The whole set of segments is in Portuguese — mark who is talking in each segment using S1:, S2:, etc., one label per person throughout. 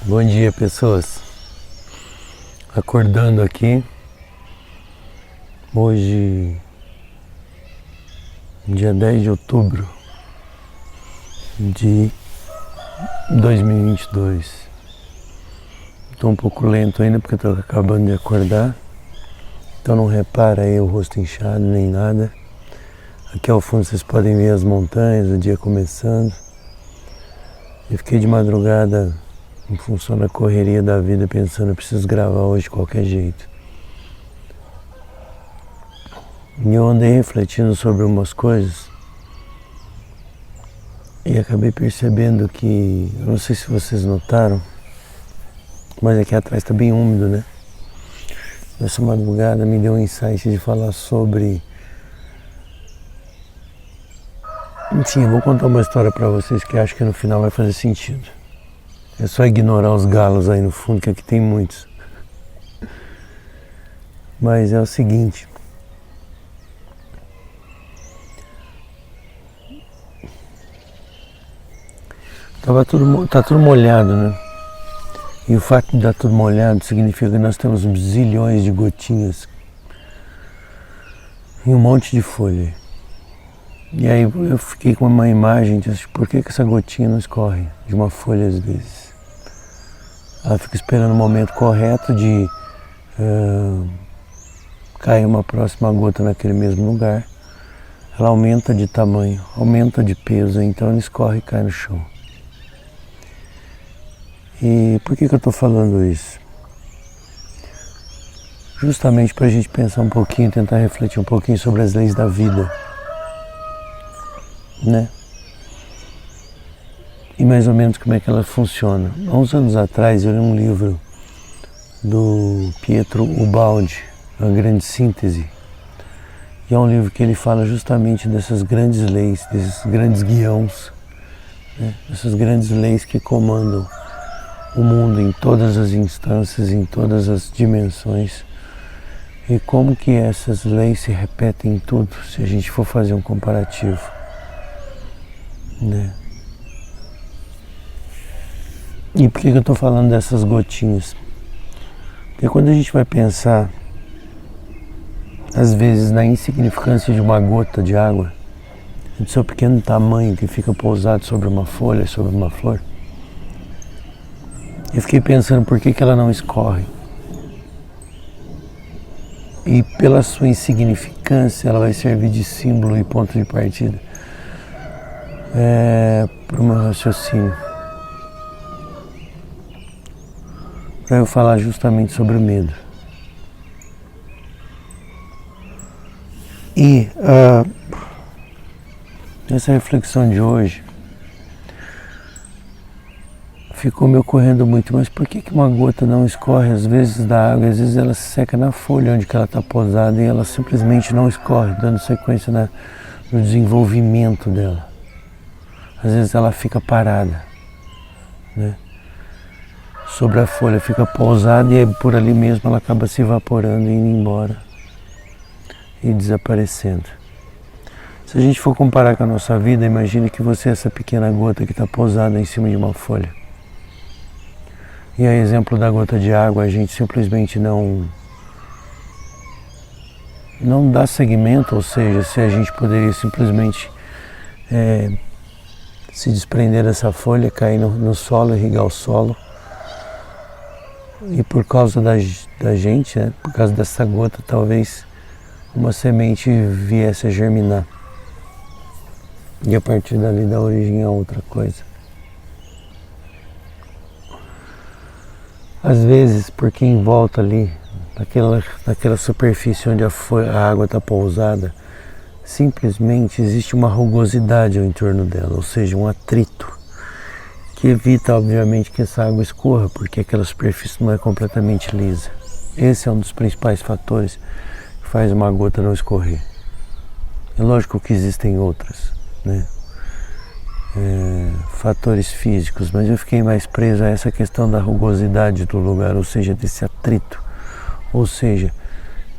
S1: Bom dia, pessoas. Acordando aqui. Hoje, dia 10 de outubro de 2022. Estou um pouco lento ainda porque estou acabando de acordar. Então não repara aí o rosto inchado nem nada. Aqui ao fundo vocês podem ver as montanhas, o dia começando. Eu fiquei de madrugada em função da correria da vida pensando, eu preciso gravar hoje de qualquer jeito. E eu andei refletindo sobre umas coisas e acabei percebendo que, eu não sei se vocês notaram, mas aqui atrás está bem úmido, né? Essa madrugada me deu um insight de falar sobre... Enfim, eu vou contar uma história para vocês que acho que no final vai fazer sentido. É só ignorar os galos aí no fundo, que aqui tem muitos. Mas é o seguinte. Tá tudo molhado, né? E o fato de estar tudo molhado significa que nós temos zilhões de gotinhas e um monte de folha. E aí eu fiquei com uma imagem de por que essa gotinha não escorre de uma folha às vezes. Ela fica esperando o momento correto de cair uma próxima gota naquele mesmo lugar. Ela aumenta de tamanho, aumenta de peso, então ela escorre e cai no chão. E por que eu estou falando isso? Justamente para a gente pensar um pouquinho, tentar refletir um pouquinho sobre as leis da vida, né? E mais ou menos como é que ela funciona. Há uns anos atrás eu li um livro do Pietro Ubaldi, A Grande Síntese. E é um livro que ele fala justamente dessas grandes leis, desses grandes guiões, né? Essas grandes leis que comandam o mundo em todas as instâncias, em todas as dimensões. E como que essas leis se repetem em tudo, se a gente for fazer um comparativo, né? E por que eu estou falando dessas gotinhas? Porque quando a gente vai pensar, às vezes, na insignificância de uma gota de água, do seu pequeno tamanho que fica pousado sobre uma folha, sobre uma flor, eu fiquei pensando por que ela não escorre. E pela sua insignificância, ela vai servir de símbolo e ponto de partida para o meu raciocínio. Para eu falar justamente sobre o medo. E nessa reflexão de hoje, ficou me ocorrendo muito, mas por que uma gota não escorre às vezes da água, às vezes ela se seca na folha onde que ela está pousada e ela simplesmente não escorre, dando sequência no desenvolvimento dela. Às vezes ela fica parada, né? Sobre a folha, fica pousada e por ali mesmo ela acaba se evaporando e indo embora e desaparecendo. Se a gente for comparar com a nossa vida, imagine que você é essa pequena gota que está pousada em cima de uma folha. E a exemplo da gota de água, a gente simplesmente não dá seguimento, ou seja, se a gente poderia simplesmente se desprender dessa folha, cair no solo, irrigar o solo. E por causa da gente, né, por causa dessa gota, talvez uma semente viesse a germinar. E a partir dali dar origem a outra coisa. Às vezes, porque em volta ali, naquela superfície onde a água está pousada, simplesmente existe uma rugosidade ao entorno dela, ou seja, um atrito, que evita, obviamente, que essa água escorra, porque aquela superfície não é completamente lisa. Esse é um dos principais fatores que faz uma gota não escorrer. É lógico que existem outras, né? Fatores físicos, mas eu fiquei mais preso a essa questão da rugosidade do lugar, ou seja, desse atrito, ou seja,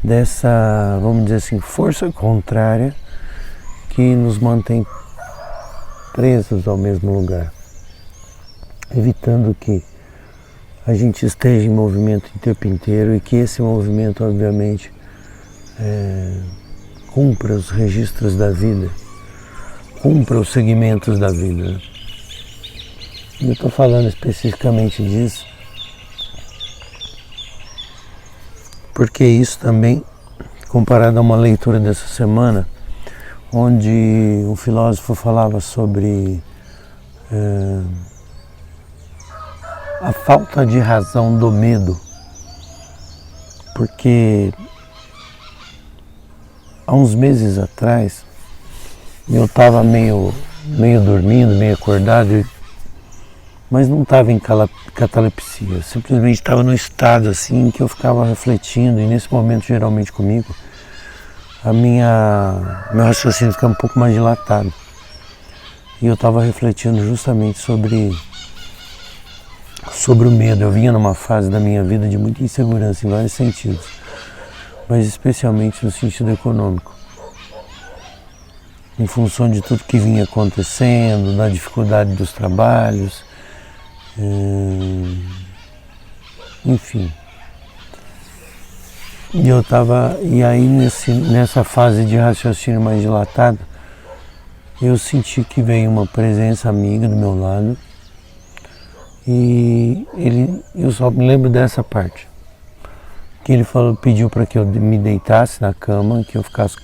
S1: dessa, vamos dizer assim, força contrária que nos mantém presos ao mesmo lugar, evitando que a gente esteja em movimento o tempo inteiro e que esse movimento, obviamente, cumpra os registros da vida, cumpra os segmentos da vida. Eu estou falando especificamente disso porque isso também, comparado a uma leitura dessa semana, onde um filósofo falava sobre a falta de razão do medo, porque há uns meses atrás eu estava meio dormindo, meio acordado, mas não estava em catalepsia, simplesmente estava num estado assim que eu ficava refletindo, e nesse momento geralmente comigo meu raciocínio fica um pouco mais dilatado, e eu estava refletindo justamente sobre o medo. Eu vinha numa fase da minha vida de muita insegurança em vários sentidos, mas especialmente no sentido econômico, em função de tudo que vinha acontecendo, da dificuldade dos trabalhos, enfim. E aí nessa fase de raciocínio mais dilatado, eu senti que veio uma presença amiga do meu lado, e eu só me lembro dessa parte, que ele pediu para que eu me deitasse na cama, que eu ficasse,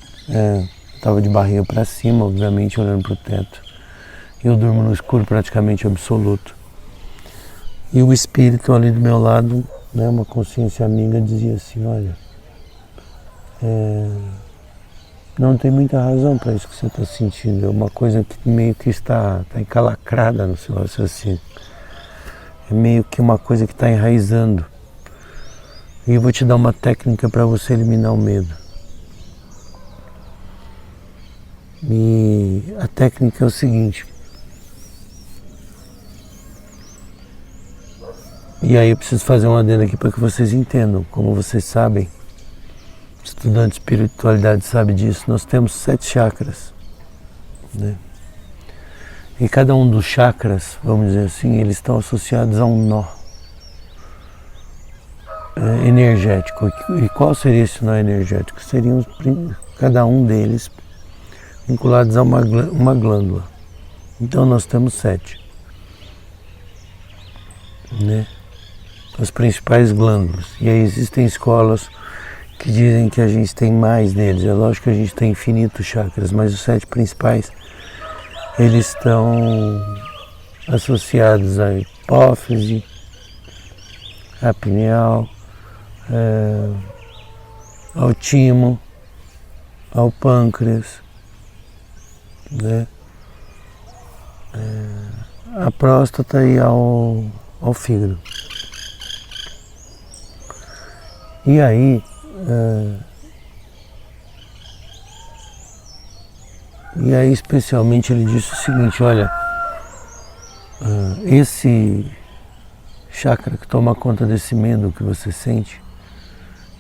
S1: estava de barriga para cima, obviamente olhando para o teto. Eu durmo no escuro praticamente absoluto. E o espírito ali do meu lado, né, uma consciência amiga, dizia assim: olha, não tem muita razão para isso que você está sentindo, é uma coisa que meio que está encalacrada no seu raciocínio, é meio que uma coisa que está enraizando, e eu vou te dar uma técnica para você eliminar o medo. E a técnica é o seguinte, e aí eu preciso fazer um adendo aqui para que vocês entendam. Como vocês sabem, estudante de espiritualidade sabe disso, nós temos 7 chakras, né? E cada um dos chakras, vamos dizer assim, eles estão associados a um nó energético. E qual seria esse nó energético? Seriam cada um deles vinculados a uma glândula. Então nós temos 7, né? As principais glândulas. E aí existem escolas que dizem que a gente tem mais deles. É lógico que a gente tem infinitos chakras, mas os 7 principais, eles estão associados à hipófise, à pineal, ao timo, ao pâncreas, né? À próstata e ao fígado. E aí, especialmente ele disse o seguinte: olha, esse chakra que toma conta desse medo que você sente,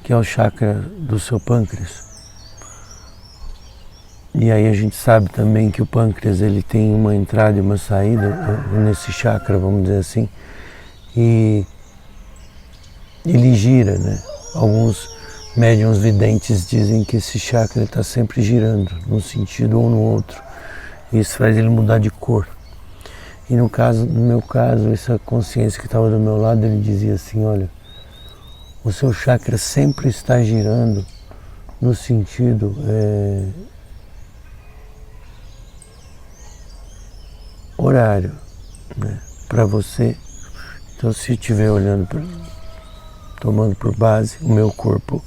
S1: que é o chakra do seu pâncreas. E aí a gente sabe também que o pâncreas, ele tem uma entrada e uma saída nesse chakra, vamos dizer assim, e ele gira, né? Alguns médiuns videntes dizem que esse chakra está sempre girando, num sentido ou no outro. Isso faz ele mudar de cor. E no meu caso, essa consciência que estava do meu lado, ele dizia assim: olha, o seu chakra sempre está girando no sentido horário, né, para você. Então, se estiver olhando, tomando por base o meu corpo,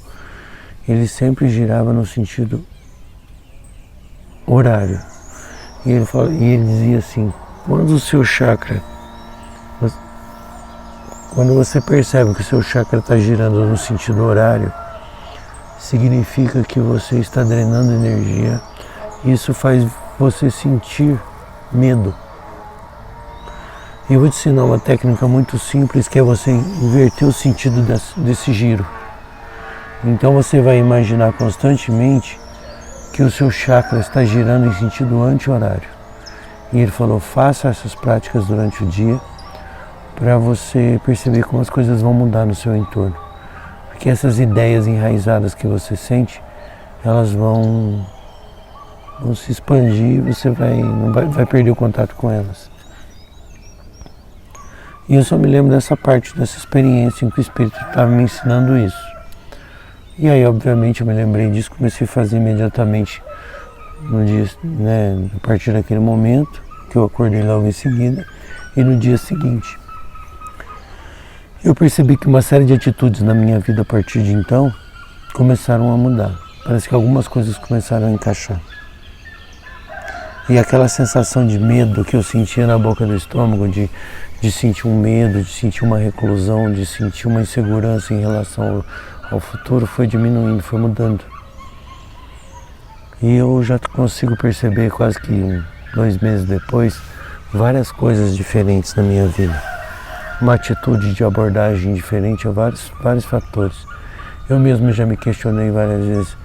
S1: ele sempre girava no sentido horário. E ele dizia assim: quando o seu chakra, quando você percebe que o seu chakra está girando no sentido horário, significa que você está drenando energia. Isso faz você sentir medo. Eu vou te ensinar uma técnica muito simples, que é você inverter o sentido desse giro. Então você vai imaginar constantemente que o seu chakra está girando em sentido anti-horário. E ele falou: faça essas práticas durante o dia, para você perceber como as coisas vão mudar no seu entorno. Porque essas ideias enraizadas que você sente, elas vão se expandir e você vai perder o contato com elas. E eu só me lembro dessa parte, dessa experiência em que o Espírito estava me ensinando isso. E aí, obviamente, eu me lembrei disso, comecei a fazer imediatamente no dia, né, a partir daquele momento, que eu acordei logo em seguida, e no dia seguinte. Eu percebi que uma série de atitudes na minha vida a partir de então começaram a mudar. Parece que algumas coisas começaram a encaixar. E aquela sensação de medo que eu sentia na boca do estômago, de sentir um medo, de sentir uma reclusão, de sentir uma insegurança em relação ao futuro, foi diminuindo, foi mudando. E eu já consigo perceber, quase que 2 meses depois, várias coisas diferentes na minha vida. Uma atitude de abordagem diferente a vários fatores. Eu mesmo já me questionei várias vezes,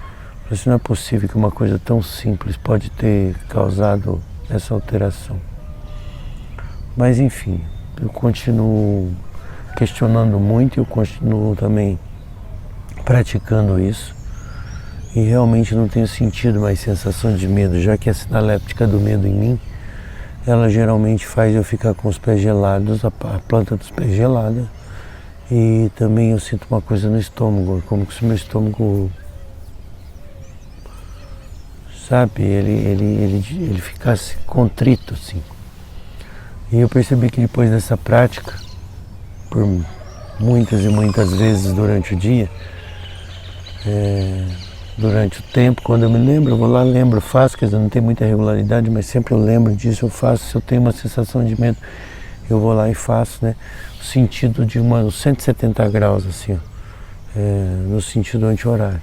S1: mas não é possível que uma coisa tão simples pode ter causado essa alteração. Mas enfim, eu continuo questionando muito, eu continuo também praticando isso e realmente não tenho sentido mais sensação de medo, já que a sinaléptica do medo em mim, ela geralmente faz eu ficar com os pés gelados, a planta dos pés gelada, e também eu sinto uma coisa no estômago, como se o meu estômago, sabe, ele ficasse contrito assim. E eu percebi que depois dessa prática, por muitas e muitas vezes durante o dia, durante o tempo, quando eu me lembro, eu vou lá, lembro, faço, quer dizer, não tem muita regularidade, mas sempre eu lembro disso, eu faço. Se eu tenho uma sensação de medo, eu vou lá e faço, né? O sentido de uns 170 graus, assim, ó, no sentido anti-horário.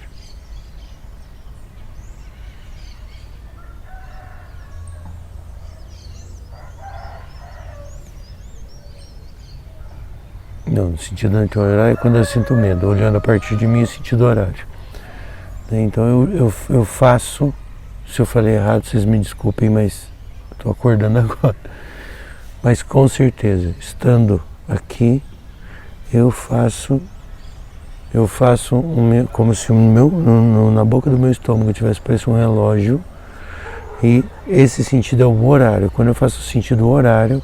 S1: Não, no sentido anti-horário é quando eu sinto medo, olhando a partir de mim, sentido horário. Então eu faço, se eu falei errado, vocês me desculpem, mas estou acordando agora. Mas com certeza, estando aqui, eu faço como se na boca do meu estômago tivesse parecido um relógio, e esse sentido é o horário. Quando eu faço o sentido horário,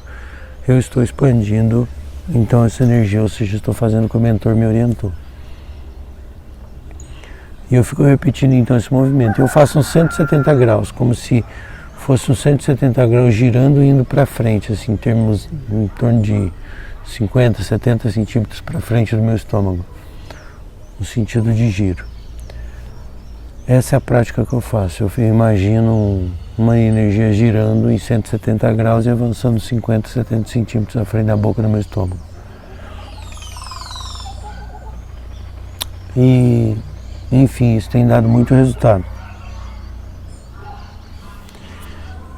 S1: eu estou expandindo então essa energia, ou seja, estou fazendo o que o mentor me orientou. E eu fico repetindo então esse movimento. Eu faço uns 170 graus, como se fosse uns 170 graus girando e indo para frente, assim, em torno de 50, 70 centímetros para frente do meu estômago, no sentido de giro. Essa é a prática que eu faço. Eu imagino uma energia girando em 170 graus e avançando 50, 70 centímetros à frente da boca do meu estômago. E enfim, isso tem dado muito resultado.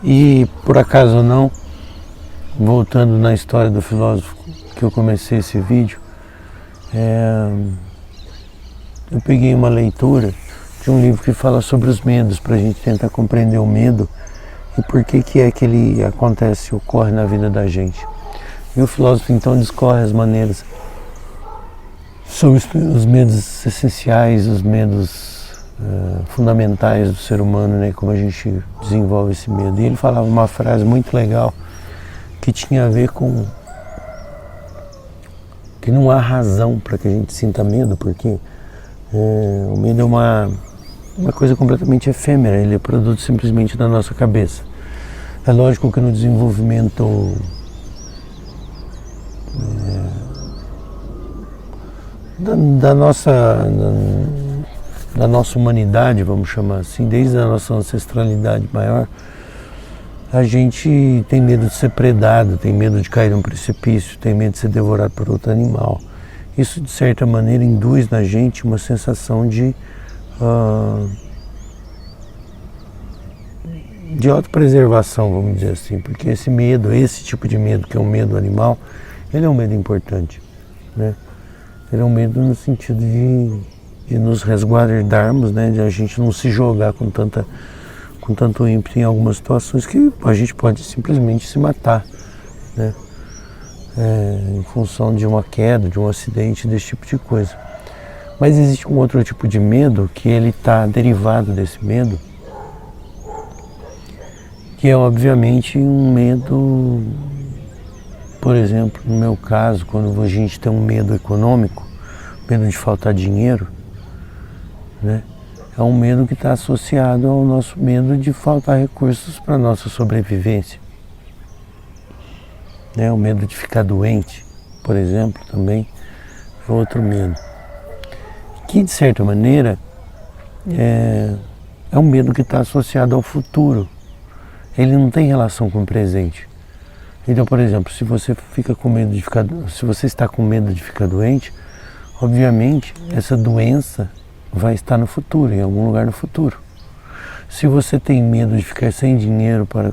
S1: E por acaso ou não, voltando na história do filósofo que eu comecei esse vídeo, eu peguei uma leitura de um livro que fala sobre os medos, para a gente tentar compreender o medo e por que é que ele ocorre na vida da gente. E o filósofo então discorre as maneiras sobre os medos essenciais, os medos fundamentais do ser humano, né, como a gente desenvolve esse medo. E ele falava uma frase muito legal que tinha a ver com que não há razão para que a gente sinta medo, porque o medo é uma coisa completamente efêmera, ele é produto simplesmente da nossa cabeça. É lógico que no desenvolvimento da nossa humanidade, vamos chamar assim, desde a nossa ancestralidade maior, a gente tem medo de ser predado, tem medo de cair num precipício, tem medo de ser devorado por outro animal. Isso, de certa maneira, induz na gente uma sensação de autopreservação, vamos dizer assim, porque esse medo, esse tipo de medo, que é um medo animal, ele é um medo importante, né? Ele é um medo no sentido de nos resguardarmos, né? De a gente não se jogar com tanto ímpeto em algumas situações que a gente pode simplesmente se matar, né? em função de uma queda, de um acidente, desse tipo de coisa. Mas existe um outro tipo de medo que ele está derivado desse medo, que é obviamente um medo, por exemplo, no meu caso, quando a gente tem um medo econômico, medo de faltar dinheiro, né? É um medo que está associado ao nosso medo de faltar recursos para a nossa sobrevivência. O medo de ficar doente, por exemplo, também é outro medo. Que, de certa maneira, é um medo que está associado ao futuro. Ele não tem relação com o presente. Então, por exemplo, se você está com medo de ficar doente, obviamente essa doença vai estar no futuro, em algum lugar no futuro. Se você tem medo de ficar sem dinheiro para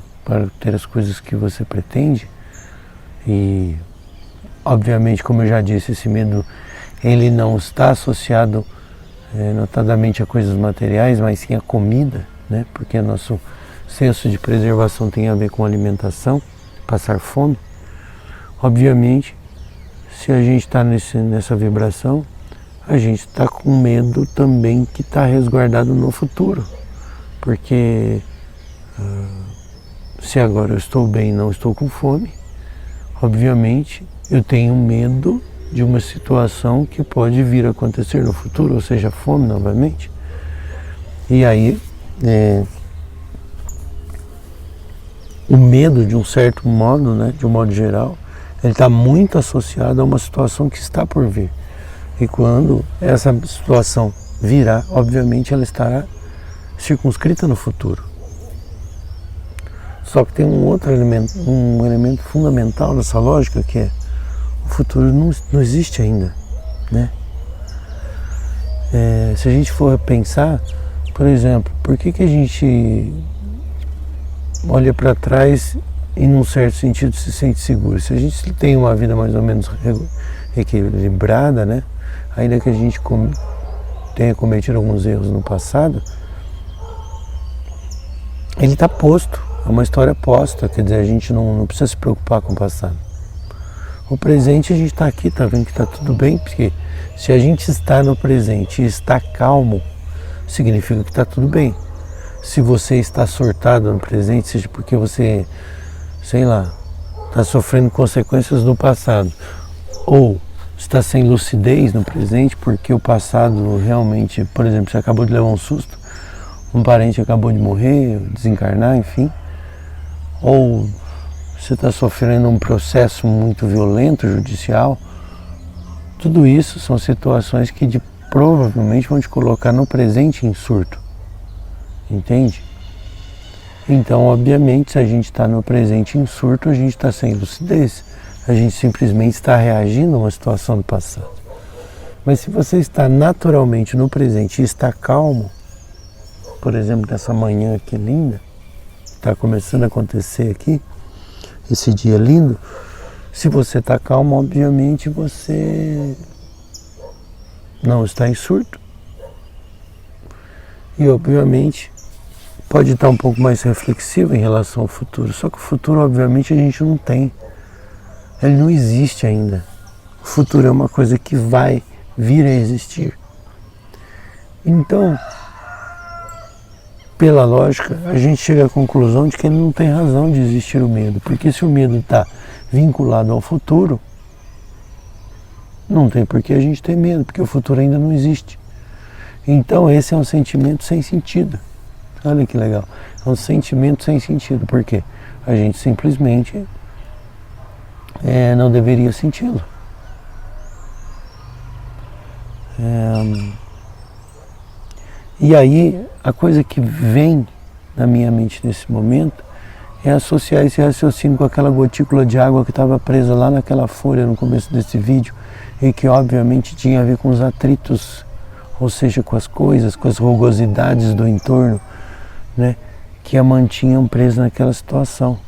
S1: ter as coisas que você pretende, e obviamente, como eu já disse, esse medo ele não está associado notadamente a coisas materiais, mas sim a comida, né? Porque nosso senso de preservação tem a ver com alimentação, passar fome. Obviamente, se a gente está nessa vibração, a gente está com medo também que está resguardado no futuro. Porque se agora eu estou bem e não estou com fome, obviamente eu tenho medo de uma situação que pode vir a acontecer no futuro, ou seja, fome novamente. E aí, o medo, de um certo modo, né, de um modo geral, ele está muito associado a uma situação que está por vir. E quando essa situação virá, obviamente ela estará circunscrita no futuro. Só que tem um elemento fundamental nessa lógica, que é o futuro não existe ainda, né? Se a gente for pensar, por exemplo, por que a gente olha para trás e num certo sentido se sente seguro? Se a gente tem uma vida mais ou menos equilibrada, né? Ainda que a gente tenha cometido alguns erros no passado, ele está posto, é uma história posta, quer dizer, a gente não precisa se preocupar com o passado. O presente, a gente está aqui, está vendo que está tudo bem, porque se a gente está no presente e está calmo, significa que está tudo bem. Se você está surtado no presente, seja porque você, sei lá, está sofrendo consequências do passado, ou está sem lucidez no presente, porque o passado realmente, por exemplo, você acabou de levar um susto, um parente acabou de morrer, desencarnar, enfim, ou você está sofrendo um processo muito violento, judicial, tudo isso são situações que provavelmente vão te colocar no presente em surto, entende? Então, obviamente, se a gente está no presente em surto, a gente está sem lucidez, a gente simplesmente está reagindo a uma situação do passado. Mas se você está naturalmente no presente e está calmo, por exemplo, nessa manhã aqui linda, está começando a acontecer aqui, esse dia lindo, se você está calmo, obviamente você não está em surto. E obviamente pode estar um pouco mais reflexivo em relação ao futuro. Só que o futuro, obviamente, a gente não tem. Ele não existe ainda. O futuro é uma coisa que vai vir a existir. Então, pela lógica, a gente chega à conclusão de que não tem razão de existir o medo. Porque se o medo está vinculado ao futuro, não tem por que a gente ter medo, porque o futuro ainda não existe. Então esse é um sentimento sem sentido. Olha que legal. É um sentimento sem sentido. Por quê? A gente simplesmente não deveria senti-lo. E aí, a coisa que vem na minha mente nesse momento é associar esse raciocínio com aquela gotícula de água que estava presa lá naquela folha no começo desse vídeo e que obviamente tinha a ver com os atritos, ou seja, com as coisas, com as rugosidades do entorno, né, que a mantinham presa naquela situação.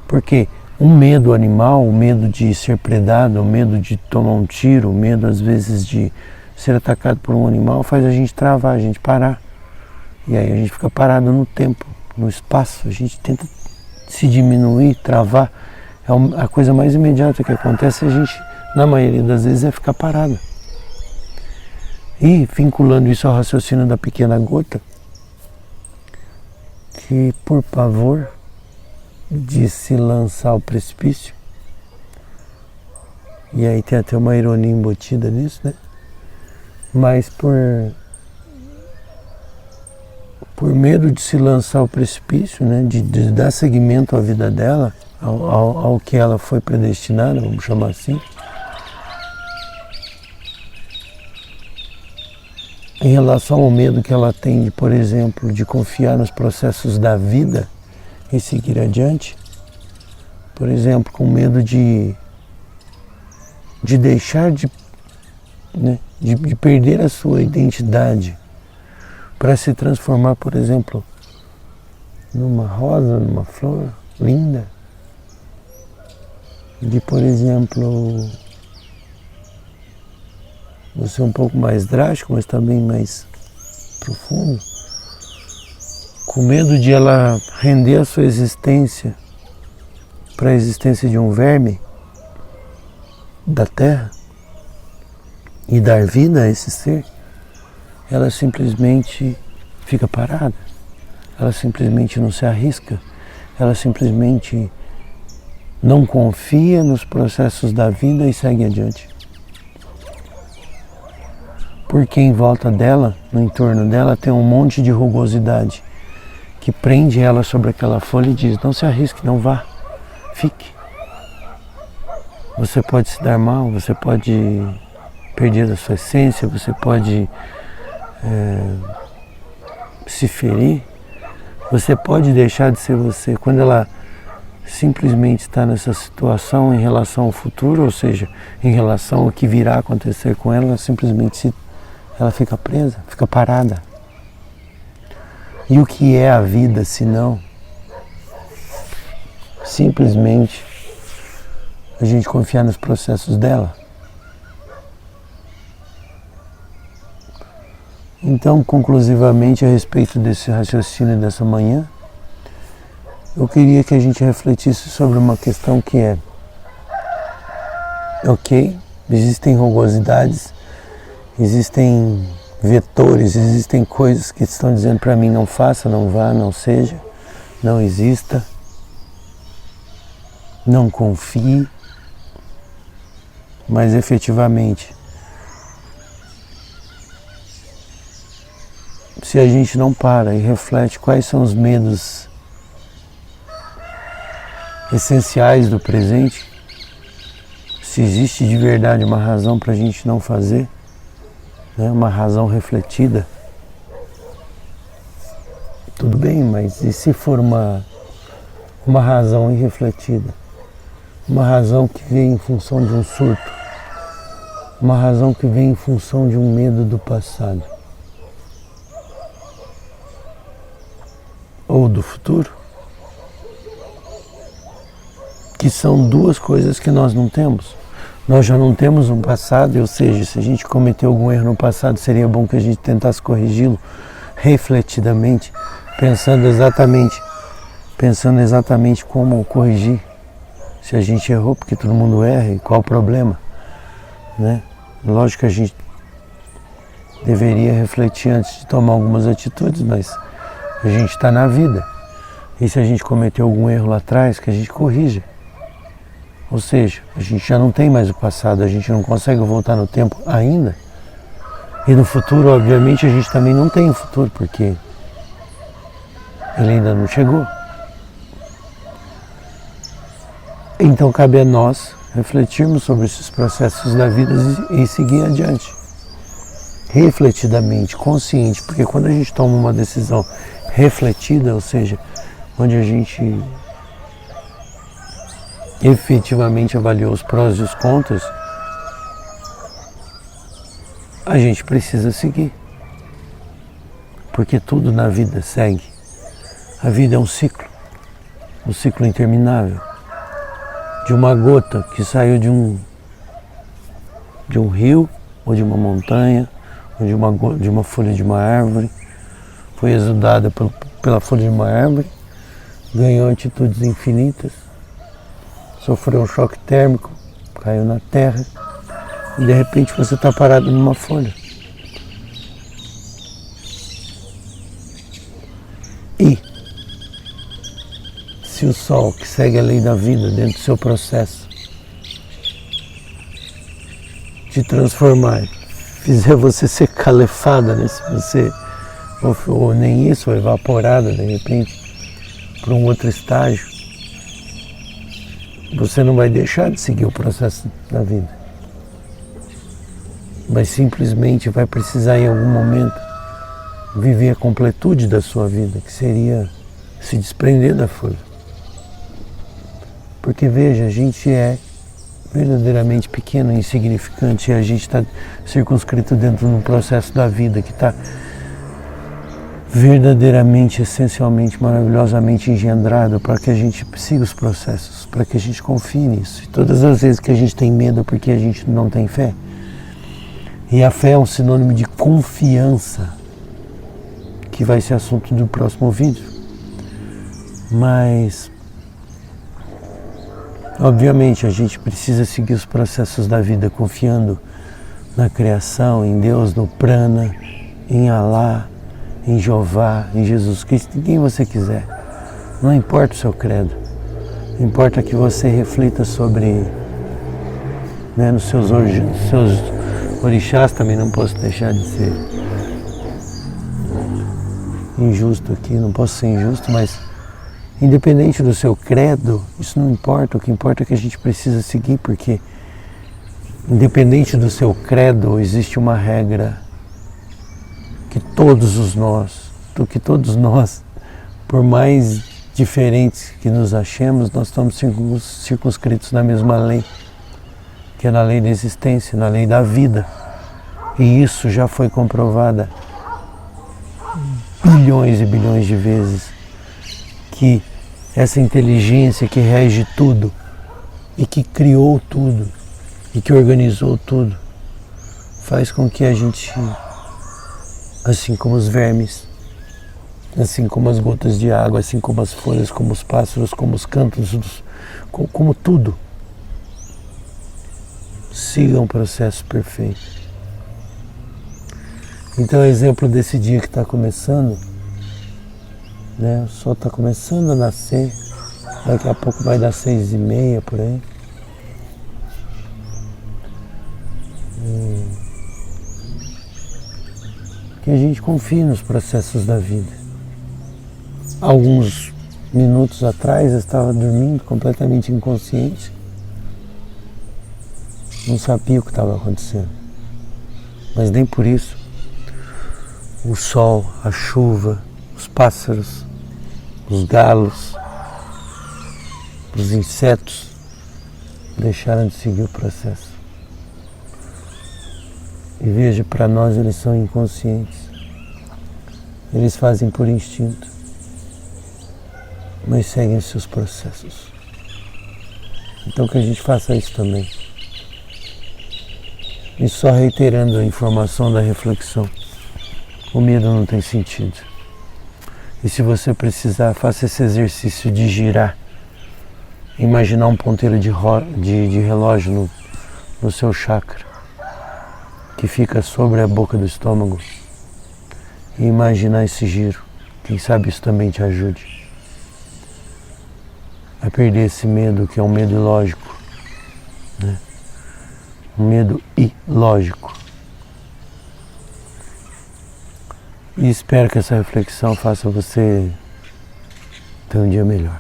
S1: Porque o medo animal, o medo de ser predado, o medo de tomar um tiro, o medo às vezes de ser atacado por um animal faz a gente travar, a gente parar. E aí a gente fica parado no tempo, no espaço, a gente tenta se diminuir, travar. A coisa mais imediata que acontece, a gente, na maioria das vezes, é ficar parada. E, vinculando isso ao raciocínio da pequena gota, que por pavor de se lançar ao precipício, e aí tem até uma ironia embutida nisso, né? Mas por medo de se lançar ao precipício, né? De dar seguimento à vida dela, ao que ela foi predestinada, vamos chamar assim, em relação ao medo que ela tem, de, por exemplo, de confiar nos processos da vida e seguir adiante, por exemplo, com medo de deixar né, de perder a sua identidade para se transformar, por exemplo, numa rosa, numa flor linda, de, por exemplo, vou ser um pouco mais drástico, mas também mais profundo, com medo de ela render a sua existência para a existência de um verme da terra e dar vida a esse ser, ela simplesmente fica parada, ela simplesmente não se arrisca, ela simplesmente não confia nos processos da vida e segue adiante. Porque em volta dela, no entorno dela, tem um monte de rugosidade que prende ela sobre aquela folha e diz: não se arrisque, não vá, fique. Você pode se dar mal, você pode perder a sua essência, você pode se ferir, você pode deixar de ser você. Quando ela simplesmente está nessa situação em relação ao futuro, ou seja, em relação ao que virá a acontecer com ela, simplesmente ela fica presa, fica parada. E o que é a vida se não simplesmente a gente confiar nos processos dela? Então, conclusivamente, a respeito desse raciocínio dessa manhã, eu queria que a gente refletisse sobre uma questão que é: ok, existem rugosidades, existem vetores, existem coisas que estão dizendo para mim: não faça, não vá, não seja, não exista, não confie, mas efetivamente, se a gente não para e reflete quais são os medos essenciais do presente, se existe de verdade uma razão para a gente não fazer, né, uma razão refletida, tudo bem, mas e se for uma razão irrefletida? Uma razão que vem em função de um surto, uma razão que vem em função de um medo do passado ou do futuro, que são duas coisas que nós não temos. Nós já não temos um passado, ou seja, se a gente cometeu algum erro no passado, seria bom que a gente tentasse corrigi-lo refletidamente, pensando exatamente como corrigir. Se a gente errou, porque todo mundo erra, e qual o problema, né? Lógico que a gente deveria refletir antes de tomar algumas atitudes, mas a gente está na vida. E se a gente cometeu algum erro lá atrás, que a gente corrija. Ou seja, a gente já não tem mais o passado, a gente não consegue voltar no tempo ainda. E no futuro, obviamente, a gente também não tem o futuro, porque ele ainda não chegou. Então cabe a nós refletirmos sobre esses processos da vida e seguir adiante. Refletidamente, consciente, porque quando a gente toma uma decisão refletida, ou seja, onde a gente efetivamente avaliou os prós e os contras, a gente precisa seguir. Porque tudo na vida segue. A vida é um ciclo interminável. De uma gota que saiu de um rio, ou de uma montanha, ou de uma folha de uma árvore, foi exudada pela folha de uma árvore, ganhou atitudes infinitas, sofreu um choque térmico, caiu na terra e de repente você está parado numa folha. E se o sol, que segue a lei da vida dentro do seu processo, te transformar, fizer você ser calefada, né? Se você, ou nem isso, ou evaporada de repente para um outro estágio, você não vai deixar de seguir o processo da vida, mas simplesmente vai precisar em algum momento viver a completude da sua vida, que seria se desprender da folha. Porque veja, a gente é verdadeiramente pequeno, insignificante, e a gente está circunscrito dentro de um processo da vida que está verdadeiramente, essencialmente, maravilhosamente engendrado para que a gente siga os processos, para que a gente confie nisso. E todas as vezes que a gente tem medo porque a gente não tem fé, e a fé é um sinônimo de confiança, que vai ser assunto do próximo vídeo, mas obviamente a gente precisa seguir os processos da vida confiando na criação, em Deus, no Prana, em Alá, em Jeová, em Jesus Cristo, em quem você quiser. Não importa o seu credo, importa que você reflita sobre, né, nos seus orixás. Também não posso deixar de ser injusto aqui, não posso ser injusto, mas independente do seu credo, isso não importa. O que importa é que a gente precisa seguir, porque independente do seu credo, existe uma regra que todos nós, por mais diferentes que nos achemos, nós estamos circunscritos na mesma lei, que é na lei da existência, na lei da vida. E isso já foi comprovado bilhões e bilhões de vezes, que essa inteligência que rege tudo e que criou tudo e que organizou tudo faz com que a gente, assim como os vermes, assim como as gotas de água, assim como as folhas, como os pássaros, como os cantos, como tudo, siga um processo perfeito. Então, exemplo desse dia que está começando, né? O sol está começando a nascer, daqui a pouco vai dar 6h30 por aí. Que a gente confie nos processos da vida. Alguns minutos atrás eu estava dormindo completamente inconsciente, não sabia o que estava acontecendo, mas nem por isso o sol, a chuva, os pássaros, os galos, os insetos deixaram de seguir o processo. E veja, para nós eles são inconscientes, eles fazem por instinto, mas seguem seus processos. Então que a gente faça isso também. E só reiterando a informação da reflexão, o medo não tem sentido. E se você precisar, faça esse exercício de girar, imaginar um ponteiro de relógio no seu chakra, que fica sobre a boca do estômago, e imaginar esse giro. Quem sabe isso também te ajude a perder esse medo, que é um medo ilógico, né? Um medo ilógico. E espero que essa reflexão faça você ter um dia melhor.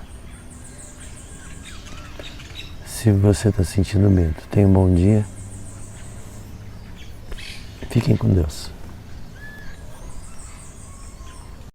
S1: Se você está sentindo medo, tenha um bom dia. Fiquem com Deus.